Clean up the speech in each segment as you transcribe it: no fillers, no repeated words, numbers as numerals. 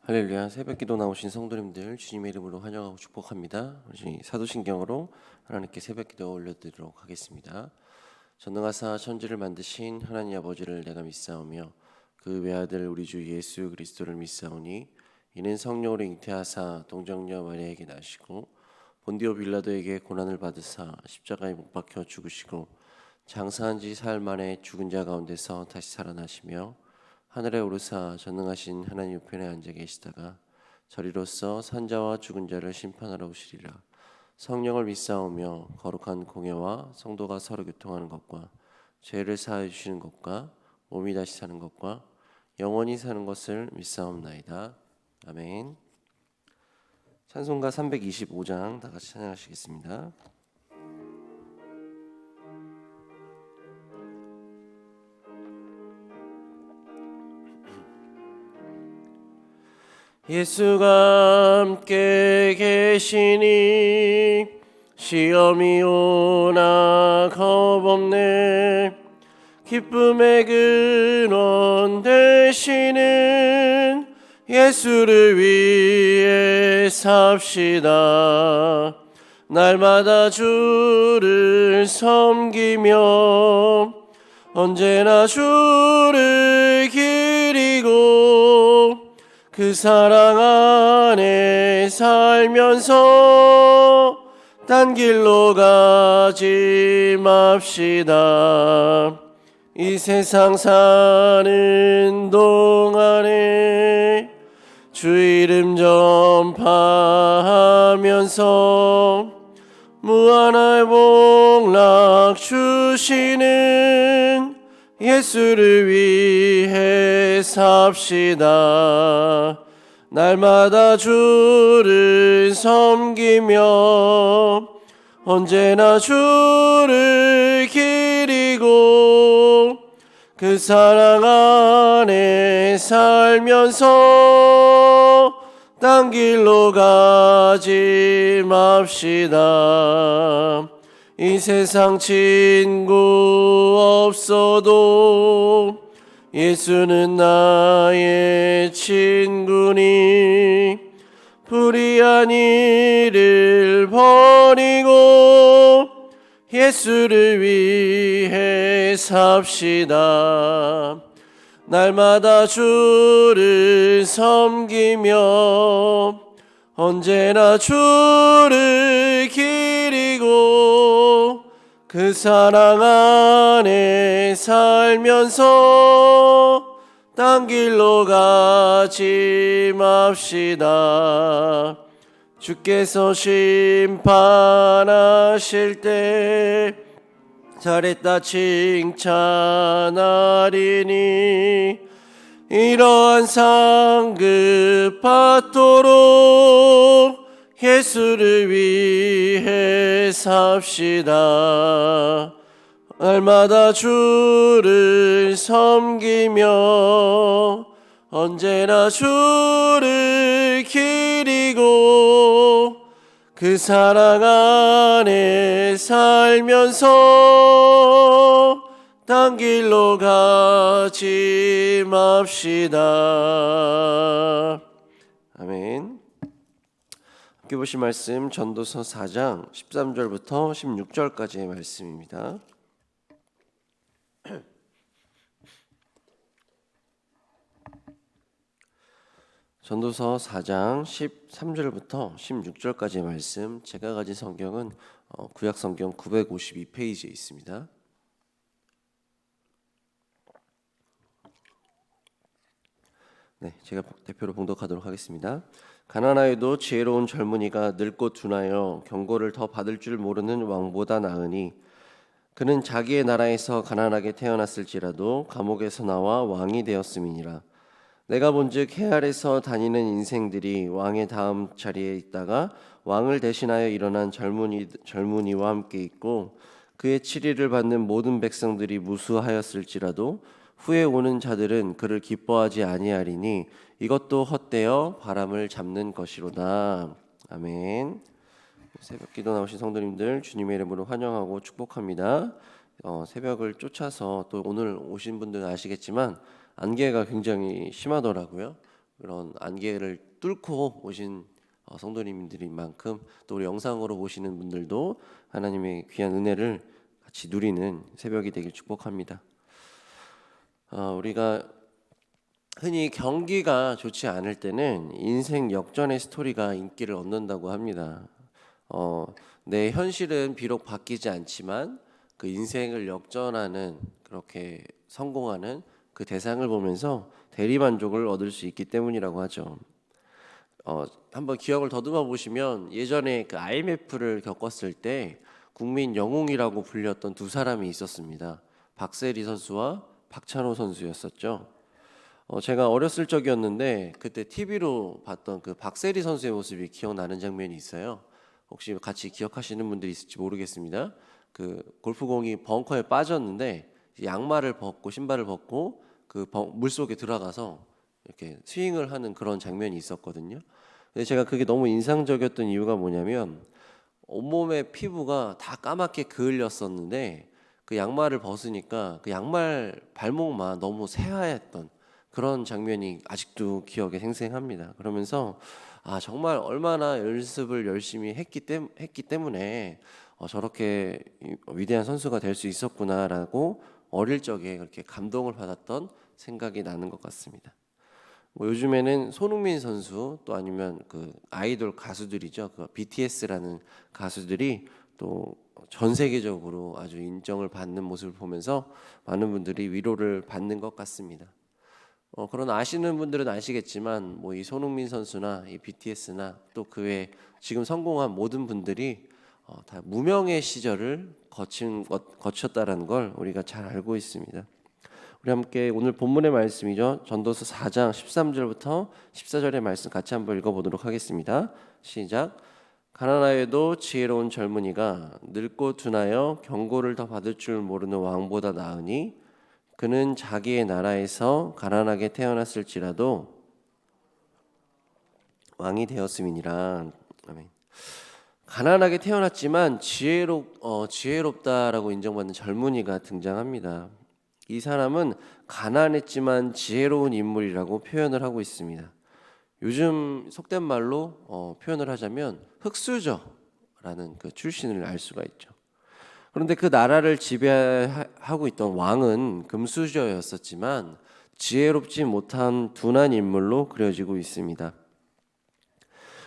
할렐루야. 새벽기도 나오신 성도님들 주님의 이름으로 환영하고 축복합니다. 우리 사도신경으로 하나님께 새벽기도 올려드리도록 하겠습니다. 전능하사 천지를 만드신 하나님 아버지를 내가 믿사오며 그 외아들 우리 주 예수 그리스도를 믿사오니 이는 성령으로 잉태하사 동정녀 마리아에게 나시고 본디오 빌라도에게 고난을 받으사 십자가에 못 박혀 죽으시고 장사한 지 사흘 만에 죽은 자 가운데서 다시 살아나시며 하늘에 오르사 전능하신 하나님 우편에 앉아 계시다가 저리로서 산자와 죽은 자를 심판하러 오시리라. 성령을 믿사오며 거룩한 공예와 성도가 서로 교통하는 것과 죄를 사하여 주시는 것과 몸이 다시 사는 것과 영원히 사는 것을 믿사옵나이다. 아멘. 찬송가 325장 다 같이 찬양하시겠습니다. 예수가 함께 계시니 시험이 오나 겁없네. 기쁨의 근원 되시는 예수를 위해 삽시다. 날마다 주를 섬기며 언제나 주를 기리고 그 사랑 안에 살면서 딴 길로 가지 맙시다. 이 세상 사는 동안에 주 이름 전파하면서 무한한 복락 주시는 예수를 위해 삽시다. 날마다 주를 섬기며 언제나 주를 기리고 그 사랑 안에 살면서 딴 길로 가지 맙시다. 이 세상 친구 없어도 예수는 나의 친구니 불의한 일을 버리고 예수를 위해 삽시다. 날마다 주를 섬기며 언제나 주를 기리고 그 사랑 안에 살면서 딴 길로 가지 맙시다. 주께서 심판하실 때 잘했다 칭찬하리니 이러한 상급 받도록 예수를 위해 삽시다. 날마다 주를 섬기며 언제나 주를 기리고 그 사랑 안에 살면서 딴 길로 가지 맙시다. 아멘. 함께 보실 말씀 전도서 4장 13절부터 16절까지의 말씀입니다. 전도서 4장 13절부터 16절까지의 말씀, 제가 가진 성경은 구약 성경 952페이지에 있습니다. 네, 제가 대표로 봉독하도록 하겠습니다. 가난하여도 지혜로운 젊은이가 늙고 둔하여 경고를 더 받을 줄 모르는 왕보다 나으니 그는 자기의 나라에서 가난하게 태어났을지라도 감옥에서 나와 왕이 되었음이니라. 내가 본즉 해 아래서 다니는 인생들이 왕의 다음 자리에 있다가 왕을 대신하여 일어난 젊은이와 함께 있고 그의 치리를 받는 모든 백성들이 무수하였을지라도 후에 오는 자들은 그를 기뻐하지 아니하리니 이것도 헛되어 바람을 잡는 것이로다. 아멘. 새벽기도 나오신 성도님들 주님의 이름으로 환영하고 축복합니다. 새벽을 쫓아서 또 오늘 오신 분들은 아시겠지만 안개가 굉장히 심하더라고요. 그런 안개를 뚫고 오신 성도님들인 만큼 또 우리 영상으로 보시는 분들도 하나님의 귀한 은혜를 같이 누리는 새벽이 되길 축복합니다. 우리가 흔히 경기가 좋지 않을 때는 인생 역전의 스토리가 인기를 얻는다고 합니다. 내 현실은 비록 바뀌지 않지만 그 인생을 역전하는, 그렇게 성공하는 그 대상을 보면서 대리만족을 얻을 수 있기 때문이라고 하죠. 한번 기억을 더듬어 보시면 예전에 그 IMF를 겪었을 때 국민 영웅이라고 불렸던 두 사람이 있었습니다. 박세리 선수와 박찬호 선수였었죠. 제가 어렸을 적이었는데 그때 TV로 봤던 그 박세리 선수의 모습이 기억나는 장면이 있어요. 혹시 같이 기억하시는 분들이 있을지 모르겠습니다. 그 골프공이 벙커에 빠졌는데 양말을 벗고 신발을 벗고 그 물속에 들어가서 이렇게 스윙을 하는 그런 장면이 있었거든요. 근데 제가 그게 너무 인상적이었던 이유가 뭐냐면 온몸의 피부가 다 까맣게 그을렸었는데 그 양말을 벗으니까 그 양말 발목만 너무 새하였던 그런 장면이 아직도 기억에 생생합니다. 그러면서 정말 얼마나 연습을 열심히 했기 때문에 저렇게 위대한 선수가 될 수 있었구나라고 어릴 적에 그렇게 감동을 받았던 생각이 나는 것 같습니다. 요즘에는 손흥민 선수 또 아니면 그 아이돌 가수들이죠. 그 BTS라는 가수들이 또 전 세계적으로 아주 인정을 받는 모습을 보면서 많은 분들이 위로를 받는 것 같습니다. 그러나 아시는 분들은 아시겠지만 뭐 이 손흥민 선수나 이 BTS나 또 그 외 지금 성공한 모든 분들이 다 무명의 시절을 거쳤다라는 걸 우리가 잘 알고 있습니다. 우리 함께 오늘 본문의 말씀이죠. 전도서 4장 13절부터 14절의 말씀 같이 한번 읽어보도록 하겠습니다. 시작. 가난하여도 지혜로운 젊은이가 늙고 둔하여 경고를 더 받을 줄 모르는 왕보다 나으니 그는 자기의 나라에서 가난하게 태어났을지라도 왕이 되었음이니라. 아멘. 가난하게 태어났지만 지혜롭다라고 인정받는 젊은이가 등장합니다. 이 사람은 가난했지만 지혜로운 인물이라고 표현을 하고 있습니다. 요즘 속된 말로 표현을 하자면 흑수저라는 그 출신을 알 수가 있죠. 그런데 그 나라를 지배하고 있던 왕은 금수저였었지만 지혜롭지 못한 둔한 인물로 그려지고 있습니다.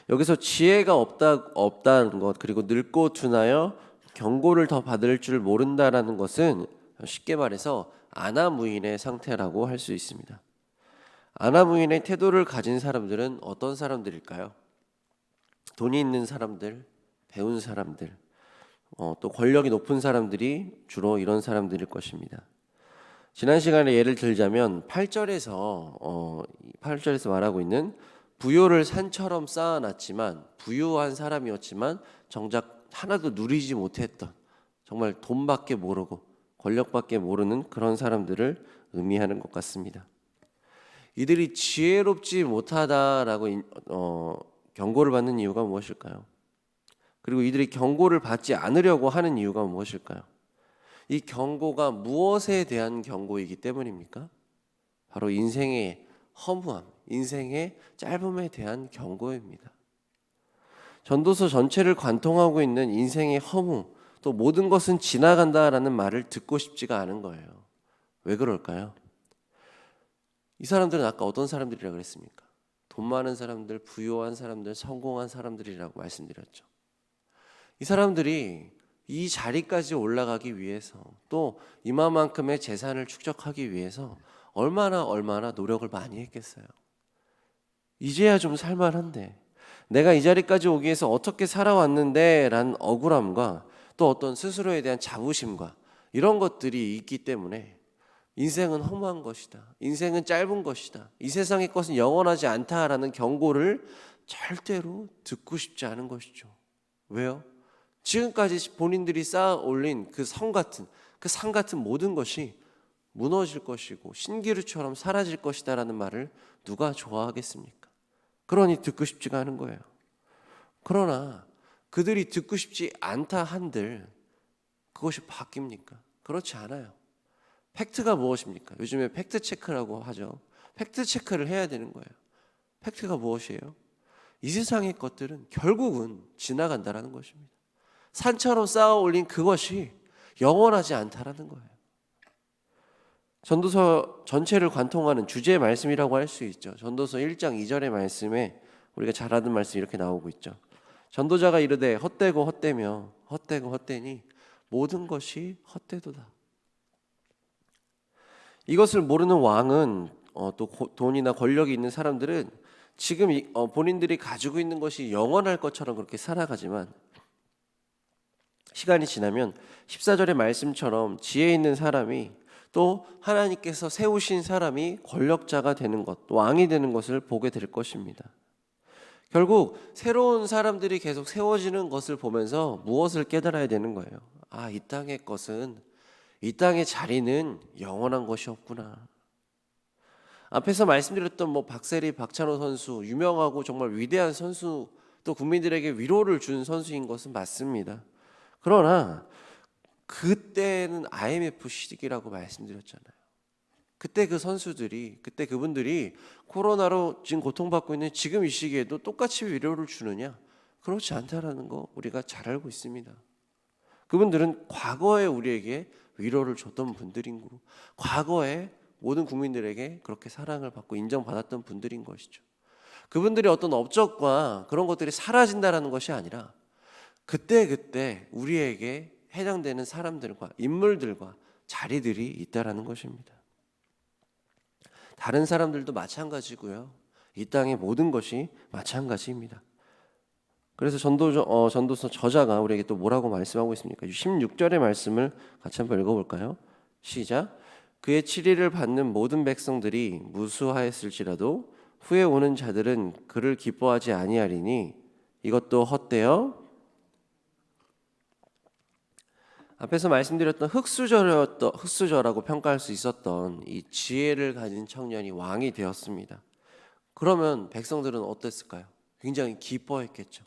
여기서 지혜가 없다는 것, 그리고 늙고 둔하여 경고를 더 받을 줄 모른다라는 것은 쉽게 말해서 아나무인의 상태라고 할 수 있습니다. 아나무인의 태도를 가진 사람들은 어떤 사람들일까요? 돈이 있는 사람들, 배운 사람들, 또 권력이 높은 사람들이 주로 이런 사람들일 것입니다. 지난 시간에 예를 들자면 8절에서 말하고 있는 부요를 산처럼 쌓아놨지만 부유한 사람이었지만 정작 하나도 누리지 못했던, 정말 돈밖에 모르고 권력밖에 모르는 그런 사람들을 의미하는 것 같습니다. 이들이 지혜롭지 못하다라고 경고를 받는 이유가 무엇일까요? 그리고 이들이 경고를 받지 않으려고 하는 이유가 무엇일까요? 이 경고가 무엇에 대한 경고이기 때문입니까? 바로 인생의 허무함, 인생의 짧음에 대한 경고입니다. 전도서 전체를 관통하고 있는 인생의 허무, 또 모든 것은 지나간다라는 말을 듣고 싶지가 않은 거예요. 왜 그럴까요? 이 사람들은 아까 어떤 사람들이라고 그랬습니까? 돈 많은 사람들, 부유한 사람들, 성공한 사람들이라고 말씀드렸죠. 이 사람들이 이 자리까지 올라가기 위해서, 또 이만큼의 재산을 축적하기 위해서 얼마나 노력을 많이 했겠어요. 이제야 좀 살만한데, 내가 이 자리까지 오기 위해서 어떻게 살아왔는데 라는 억울함과 또 어떤 스스로에 대한 자부심과 이런 것들이 있기 때문에 인생은 허무한 것이다, 인생은 짧은 것이다, 이 세상의 것은 영원하지 않다라는 경고를 절대로 듣고 싶지 않은 것이죠. 왜요? 지금까지 본인들이 쌓아 올린 그 산 같은 모든 것이 무너질 것이고 신기루처럼 사라질 것이다라는 말을 누가 좋아하겠습니까? 그러니 듣고 싶지가 않은 거예요. 그러나 그들이 듣고 싶지 않다 한들 그것이 바뀝니까? 그렇지 않아요. 팩트가 무엇입니까? 요즘에 팩트 체크라고 하죠. 팩트 체크를 해야 되는 거예요. 팩트가 무엇이에요? 이 세상의 것들은 결국은 지나간다라는 것입니다. 산처럼 쌓아 올린 그것이 영원하지 않다라는 거예요. 전도서 전체를 관통하는 주제의 말씀이라고 할 수 있죠. 전도서 1장 2절의 말씀에 우리가 잘 아는 말씀이 이렇게 나오고 있죠. 전도자가 이르되 헛되고 헛되며 헛되고 헛되니 모든 것이 헛되도다. 이것을 모르는 왕은 또 돈이나 권력이 있는 사람들은 지금 본인들이 가지고 있는 것이 영원할 것처럼 그렇게 살아가지만 시간이 지나면 14절의 말씀처럼 지혜 있는 사람이 또 하나님께서 세우신 사람이 권력자가 되는 것, 왕이 되는 것을 보게 될 것입니다. 결국 새로운 사람들이 계속 세워지는 것을 보면서 무엇을 깨달아야 되는 거예요? 아, 이 땅의 것은, 이 땅의 자리는 영원한 것이 없구나. 앞에서 말씀드렸던 박세리, 박찬호 선수, 유명하고 정말 위대한 선수, 또 국민들에게 위로를 준 선수인 것은 맞습니다. 그러나 그때는 IMF 시기라고 말씀드렸잖아요. 그때 그 선수들이, 그때 그분들이 코로나로 지금 고통받고 있는 지금 이 시기에도 똑같이 위로를 주느냐? 그렇지 않다라는 거 우리가 잘 알고 있습니다. 그분들은 과거에 우리에게 위로를 줬던 분들인 거고, 과거에 모든 국민들에게 그렇게 사랑을 받고 인정받았던 분들인 것이죠. 그분들의 어떤 업적과 그런 것들이 사라진다라는 것이 아니라 그때 우리에게 해당되는 사람들과 인물들과 자리들이 있다라는 것입니다. 다른 사람들도 마찬가지고요. 이 땅의 모든 것이 마찬가지입니다. 그래서 전도서 저자가 우리에게 또 뭐라고 말씀하고 있습니까? 16절의 말씀을 같이 한번 읽어볼까요? 시작. 그의 치리를 받는 모든 백성들이 무수하였을지라도 후에 오는 자들은 그를 기뻐하지 아니하리니 이것도 헛되어 앞에서 말씀드렸던 흙수저라고 평가할 수 있었던 이 지혜를 가진 청년이 왕이 되었습니다. 그러면 백성들은 어땠을까요? 굉장히 기뻐했겠죠.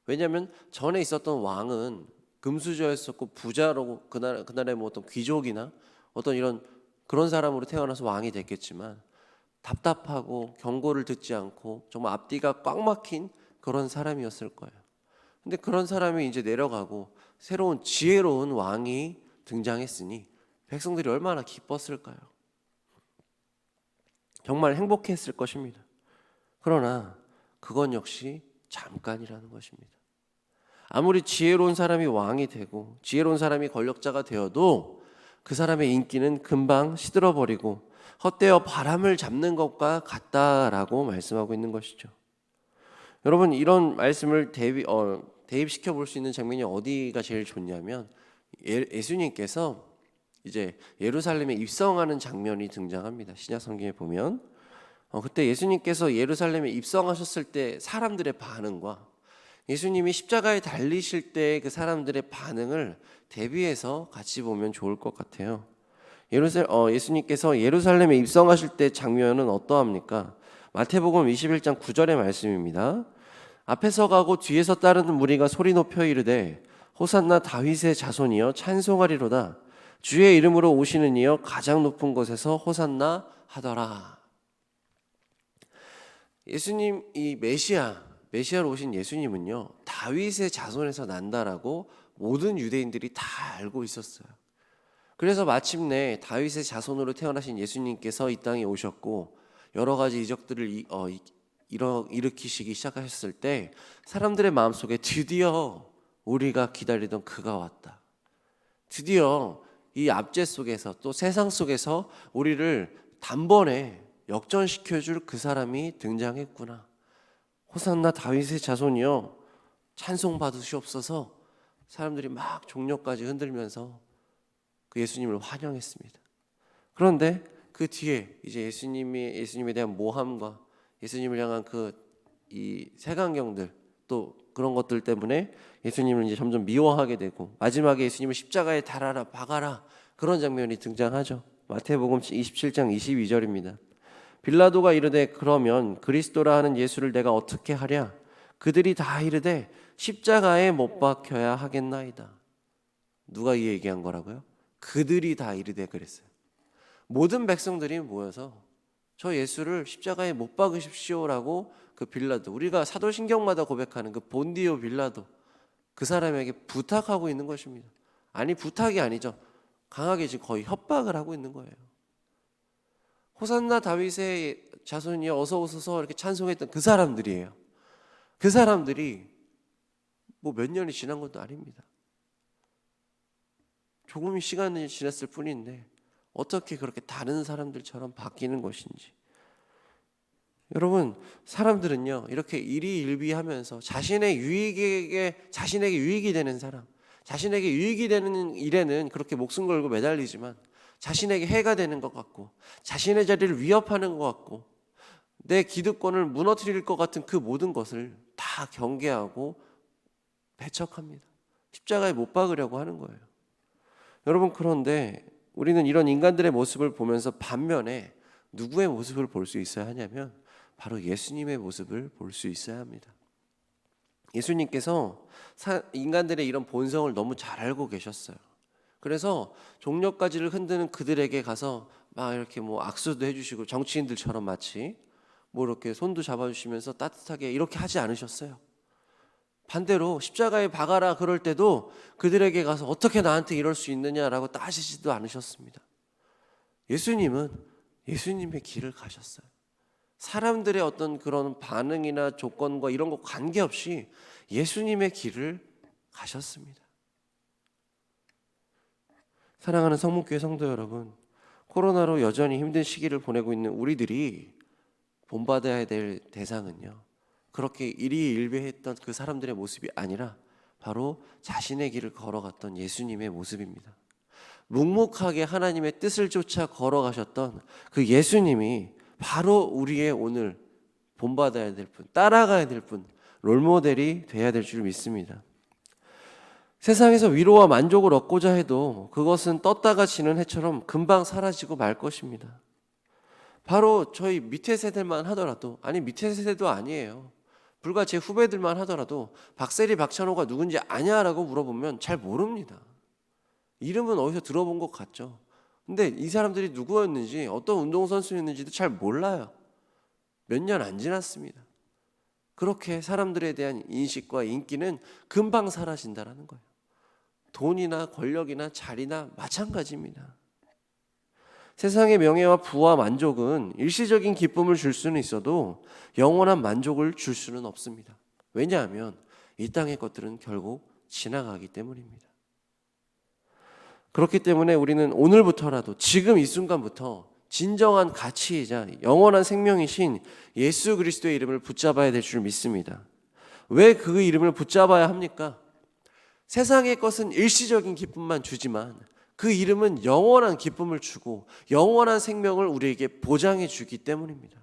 왜냐하면 전에 있었던 왕은 금수저였었고 부자로 그날의 어떤 귀족이나 어떤 이런 그런 사람으로 태어나서 왕이 됐겠지만 답답하고 경고를 듣지 않고 정말 앞뒤가 꽉 막힌 그런 사람이었을 거예요. 근데 그런 사람이 이제 내려가고 새로운 지혜로운 왕이 등장했으니 백성들이 얼마나 기뻤을까요? 정말 행복했을 것입니다. 그러나 그건 역시 잠깐이라는 것입니다. 아무리 지혜로운 사람이 왕이 되고 지혜로운 사람이 권력자가 되어도 그 사람의 인기는 금방 시들어버리고 헛되어 바람을 잡는 것과 같다라고 말씀하고 있는 것이죠. 여러분, 이런 말씀을 대입시켜 볼 수 있는 장면이 어디가 제일 좋냐면 예수님께서 이제 예루살렘에 입성하는 장면이 등장합니다. 신약 성경에 보면 그때 예수님께서 예루살렘에 입성하셨을 때 사람들의 반응과 예수님이 십자가에 달리실 때 그 사람들의 반응을 대비해서 같이 보면 좋을 것 같아요. 예수님께서 예루살렘에 입성하실 때 장면은 어떠합니까? 마태복음 21장 9절의 말씀입니다. 앞에서 가고 뒤에서 따르는 무리가 소리 높여 이르되 호산나 다윗의 자손이여 찬송하리로다. 주의 이름으로 오시는 이여 가장 높은 곳에서 호산나 하더라. 예수님, 이 메시아로 오신 예수님은요, 다윗의 자손에서 난다라고 모든 유대인들이 다 알고 있었어요. 그래서 마침내 다윗의 자손으로 태어나신 예수님께서 이 땅에 오셨고 여러 가지 이적들을 일으키시기 시작하셨을 때 사람들의 마음속에 드디어 우리가 기다리던 그가 왔다. 드디어 이 압제 속에서 또 세상 속에서 우리를 단번에 역전시켜줄 그 사람이 등장했구나. 호산나 다윗의 자손이여 찬송 받으시옵소서. 사람들이 막 종려까지 흔들면서 그 예수님을 환영했습니다. 그런데 그 뒤에 이제 예수님에 대한 모함과 예수님을 향한 이 색안경들 또 그런 것들 때문에 예수님을 이제 점점 미워하게 되고 마지막에 예수님을 십자가에 달아라 박아라 그런 장면이 등장하죠. 마태복음 27장 22절입니다. 빌라도가 이르되 그러면 그리스도라 하는 예수를 내가 어떻게 하랴? 그들이 다 이르되 십자가에 못 박혀야 하겠나이다. 누가 이 얘기한 거라고요? 그들이 다 이르되 그랬어요. 모든 백성들이 모여서 저 예수를 십자가에 못 박으십시오라고 그 빌라도, 우리가 사도신경마다 고백하는 그 본디오 빌라도 그 사람에게 부탁하고 있는 것입니다. 아니, 부탁이 아니죠. 강하게 지금 거의 협박을 하고 있는 거예요. 호산나 다윗의 자손이 어서 오소서 이렇게 찬송했던 그 사람들이에요. 그 사람들이 뭐 몇 년이 지난 것도 아닙니다. 조금의 시간이 지났을 뿐인데 어떻게 그렇게 다른 사람들처럼 바뀌는 것인지. 여러분, 사람들은요 이렇게 일희일비하면서 자신에게 유익이 되는 사람, 자신에게 유익이 되는 일에는 그렇게 목숨 걸고 매달리지만 자신에게 해가 되는 것 같고 자신의 자리를 위협하는 것 같고 내 기득권을 무너뜨릴 것 같은 그 모든 것을 다 경계하고 배척합니다. 십자가에 못 박으려고 하는 거예요. 여러분, 그런데 우리는 이런 인간들의 모습을 보면서 반면에 누구의 모습을 볼 수 있어야 하냐면 바로 예수님의 모습을 볼 수 있어야 합니다. 예수님께서 인간들의 이런 본성을 너무 잘 알고 계셨어요. 그래서 종려가지를 흔드는 그들에게 가서 막 이렇게 뭐 악수도 해주시고 정치인들처럼 마치 뭐 이렇게 손도 잡아주시면서 따뜻하게 이렇게 하지 않으셨어요. 반대로 십자가에 박아라 그럴 때도 그들에게 가서 어떻게 나한테 이럴 수 있느냐라고 따지지도 않으셨습니다. 예수님은 예수님의 길을 가셨어요. 사람들의 어떤 그런 반응이나 조건과 이런 거 관계없이 예수님의 길을 가셨습니다. 사랑하는 성목교회 성도 여러분, 코로나로 여전히 힘든 시기를 보내고 있는 우리들이 본받아야 될 대상은요, 그렇게 일희일비했던 그 사람들의 모습이 아니라 바로 자신의 길을 걸어갔던 예수님의 모습입니다. 묵묵하게 하나님의 뜻을 쫓아 걸어가셨던 그 예수님이 바로 우리의 오늘 본받아야 될 분, 따라가야 될 분, 롤모델이 돼야 될 줄 믿습니다. 세상에서 위로와 만족을 얻고자 해도 그것은 떴다가 지는 해처럼 금방 사라지고 말 것입니다. 바로 저희 밑에 세대만 하더라도, 아니 밑에 세대도 아니에요, 불과 제 후배들만 하더라도 박세리 박찬호가 누군지 아냐라고 물어보면 잘 모릅니다. 이름은 어디서 들어본 것 같죠. 근데 이 사람들이 누구였는지, 어떤 운동선수였는지도 잘 몰라요. 몇 년 안 지났습니다. 그렇게 사람들에 대한 인식과 인기는 금방 사라진다는 거예요. 돈이나 권력이나 자리나 마찬가지입니다. 세상의 명예와 부와 만족은 일시적인 기쁨을 줄 수는 있어도 영원한 만족을 줄 수는 없습니다. 왜냐하면 이 땅의 것들은 결국 지나가기 때문입니다. 그렇기 때문에 우리는 오늘부터라도, 지금 이 순간부터 진정한 가치이자 영원한 생명이신 예수 그리스도의 이름을 붙잡아야 될 줄 믿습니다. 왜 그 이름을 붙잡아야 합니까? 세상의 것은 일시적인 기쁨만 주지만 그 이름은 영원한 기쁨을 주고 영원한 생명을 우리에게 보장해 주기 때문입니다.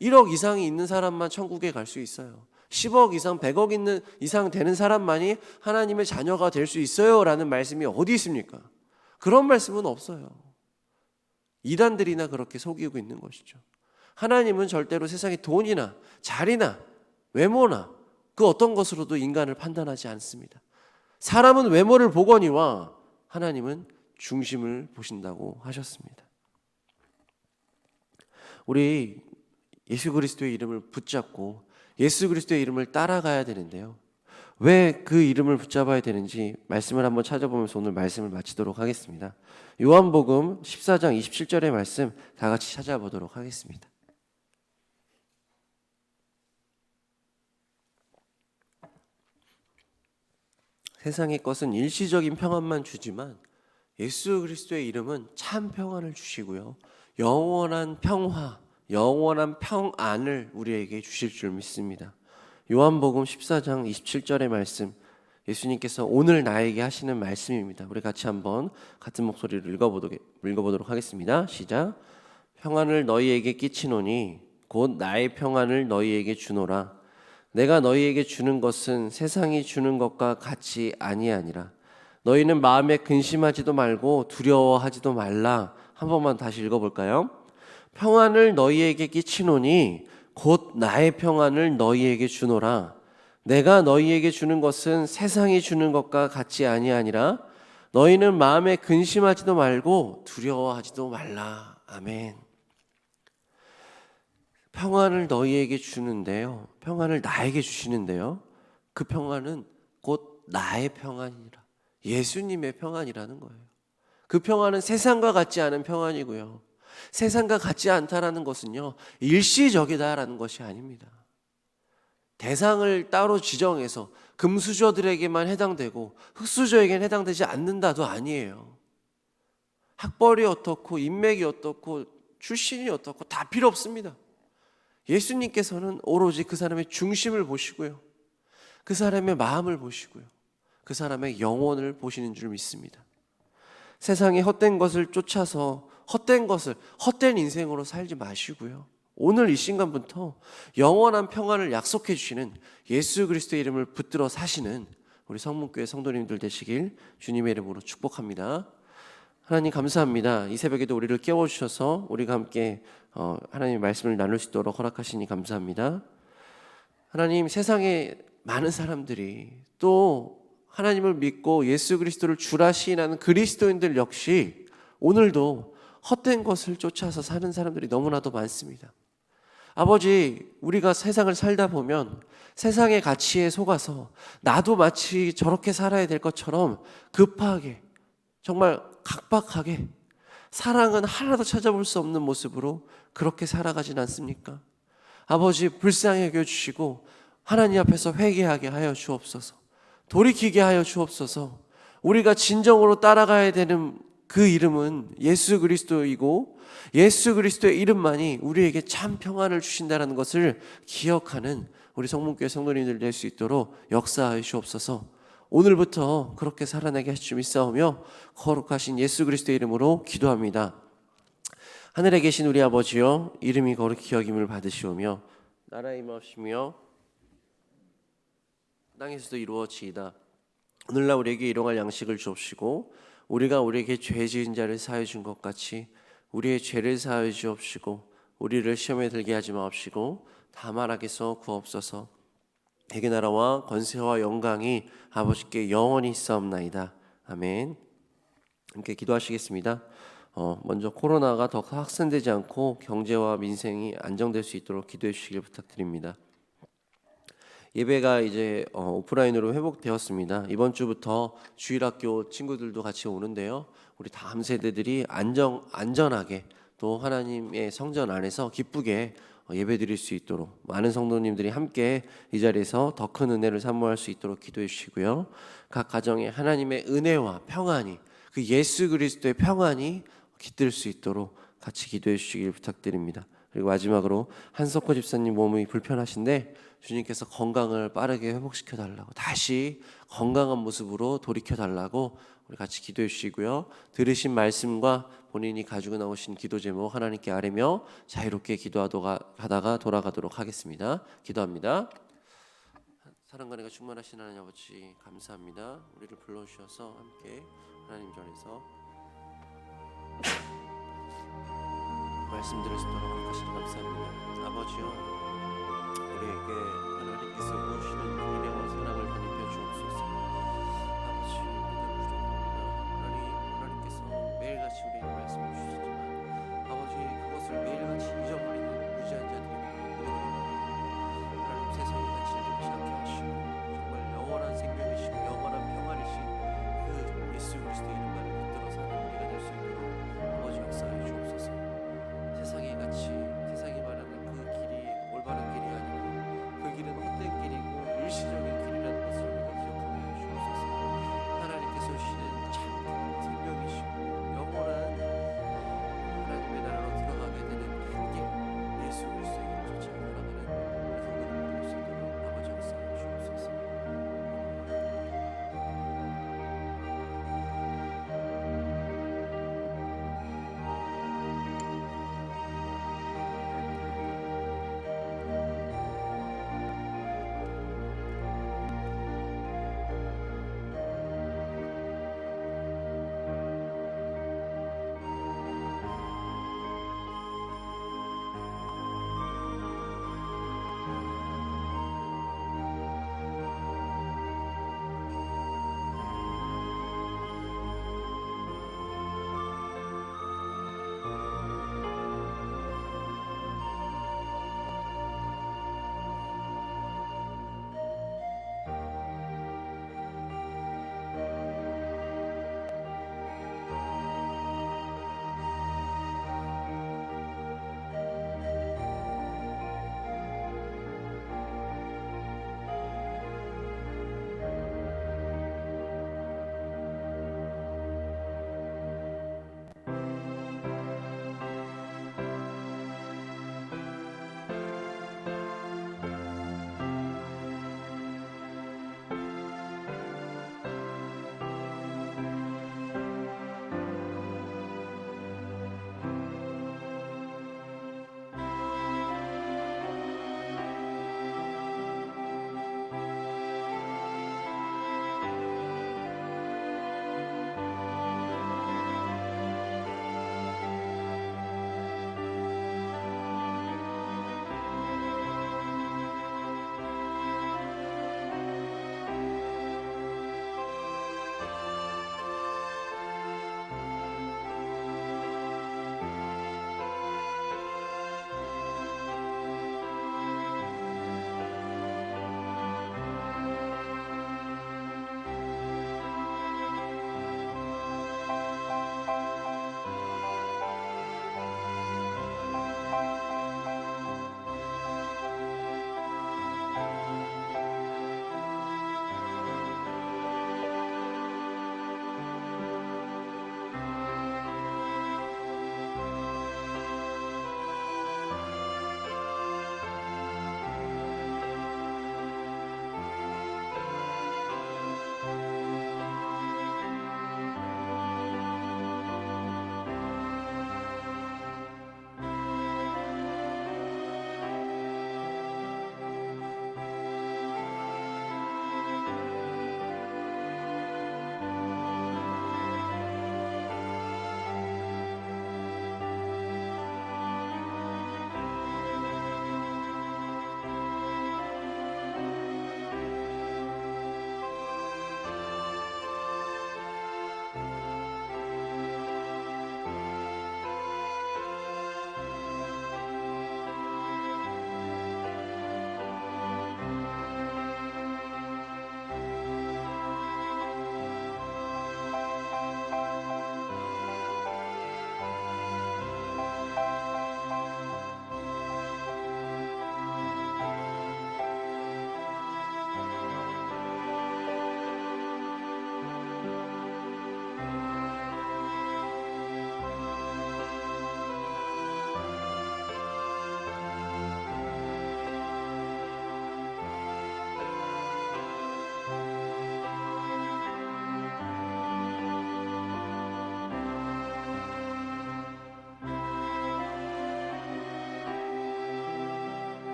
1억 이상이 있는 사람만 천국에 갈 수 있어요. 10억 이상, 100억 이상 되는 사람만이 하나님의 자녀가 될 수 있어요 라는 말씀이 어디 있습니까? 그런 말씀은 없어요. 이단들이나 그렇게 속이고 있는 것이죠. 하나님은 절대로 세상의 돈이나 자리나 외모나 그 어떤 것으로도 인간을 판단하지 않습니다. 사람은 외모를 보거니와 하나님은 중심을 보신다고 하셨습니다. 우리 예수 그리스도의 이름을 붙잡고 예수 그리스도의 이름을 따라가야 되는데요, 왜 그 이름을 붙잡아야 되는지 말씀을 한번 찾아보면서 오늘 말씀을 마치도록 하겠습니다. 요한복음 14장 27절의 말씀 다 같이 찾아보도록 하겠습니다. 세상의 것은 일시적인 평안만 주지만 예수 그리스도의 이름은 참 평안을 주시고요, 영원한 평화, 영원한 평안을 우리에게 주실 줄 믿습니다. 요한복음 14장 27절의 말씀, 예수님께서 오늘 나에게 하시는 말씀입니다. 우리 같이 한번 같은 목소리를 읽어보도록 하겠습니다. 시작. 평안을 너희에게 끼치노니 곧 나의 평안을 너희에게 주노라. 내가 너희에게 주는 것은 세상이 주는 것과 같이 아니하니라. 너희는 마음에 근심하지도 말고 두려워하지도 말라. 한 번만 다시 읽어볼까요? 평안을 너희에게 끼치노니 곧 나의 평안을 너희에게 주노라. 내가 너희에게 주는 것은 세상이 주는 것과 같이 아니하니라. 너희는 마음에 근심하지도 말고 두려워하지도 말라. 아멘. 평안을 너희에게 주는데요, 평안을 나에게 주시는데요, 그 평안은 곧 나의 평안이라, 예수님의 평안이라는 거예요. 그 평안은 세상과 같지 않은 평안이고요, 세상과 같지 않다라는 것은요, 일시적이다라는 것이 아닙니다. 대상을 따로 지정해서 금수저들에게만 해당되고 흙수저에게는 해당되지 않는다도 아니에요. 학벌이 어떻고 인맥이 어떻고 출신이 어떻고 다 필요 없습니다. 예수님께서는 오로지 그 사람의 중심을 보시고요, 그 사람의 마음을 보시고요, 그 사람의 영혼을 보시는 줄 믿습니다. 세상의 헛된 것을 쫓아서 헛된 인생으로 살지 마시고요, 오늘 이 순간부터 영원한 평안을 약속해 주시는 예수 그리스도의 이름을 붙들어 사시는 우리 성문교회 성도님들 되시길 주님의 이름으로 축복합니다. 하나님 감사합니다. 이 새벽에도 우리를 깨워주셔서 우리가 함께 하나님의 말씀을 나눌 수 있도록 허락하시니 감사합니다. 하나님, 세상에 많은 사람들이 또 하나님을 믿고 예수 그리스도를 주라 시인하는 그리스도인들 역시 오늘도 헛된 것을 쫓아서 사는 사람들이 너무나도 많습니다. 아버지, 우리가 세상을 살다 보면 세상의 가치에 속아서 나도 마치 저렇게 살아야 될 것처럼 급하게, 정말 각박하게, 사랑은 하나도 찾아볼 수 없는 모습으로 그렇게 살아가진 않습니까? 아버지, 불쌍히 여겨주시고 하나님 앞에서 회개하게 하여 주옵소서. 돌이키게 하여 주옵소서. 우리가 진정으로 따라가야 되는 그 이름은 예수 그리스도이고 예수 그리스도의 이름만이 우리에게 참 평안을 주신다는 것을 기억하는 우리 성문교회 성도님들 될 수 있도록 역사하여 주옵소서. 오늘부터 그렇게 살아나게 하실 줄 믿사오며 거룩하신 예수 그리스도의 이름으로 기도합니다. 하늘에 계신 우리 아버지여, 이름이 거룩히 여김을 받으시오며 나라의 임하시며 땅에서도 이루어지이다. 오늘날 우리에게 일용할 양식을 주옵시고 우리가 우리에게 죄 지은 자를 사하여 준 것 같이 우리의 죄를 사하여 주옵시고 우리를 시험에 들게 하지 마옵시고 다만 악에서 구하옵소서. 대개 나라와 권세와 영광이 아버지께 영원히 있사옵나이다. 아멘. 함께 기도하시겠습니다. 먼저 코로나가 더 확산되지 않고 경제와 민생이 안정될 수 있도록 기도해 주시길 부탁드립니다. 예배가 이제 오프라인으로 회복되었습니다. 이번 주부터 주일학교 친구들도 같이 오는데요, 우리 다음 세대들이 안전하게 또 하나님의 성전 안에서 기쁘게 예배드릴 수 있도록 많은 성도님들이 함께 이 자리에서 더 큰 은혜를 사모할 수 있도록 기도해 주시고요, 각 가정에 하나님의 은혜와 평안이, 그 예수 그리스도의 평안이 깃들 수 있도록 같이 기도해 주시길 부탁드립니다. 그리고 마지막으로 한석호 집사님 몸이 불편하신데 주님께서 건강을 빠르게 회복시켜 달라고, 다시 건강한 모습으로 돌이켜 달라고 우리 같이 기도해 주시고요, 들으신 말씀과 본인이 가지고 나오신 기도 제목 하나님께 아뢰며 자유롭게 기도하다가 돌아가도록 하겠습니다. 기도합니다. 사랑과 은혜가 충만하신 하나님 아버지 감사합니다. 우리를 불러주셔서 함께 하나님 전에서 말씀 들을 수 있도록 허락하시니 감사합니다. 아버지요, 우리에게 하나님께서 부으시는 은혜와 사랑을 더입혀 주옵소서. 아버지, 우리가 부족합니다. 하나님께서 매일같이 우리에게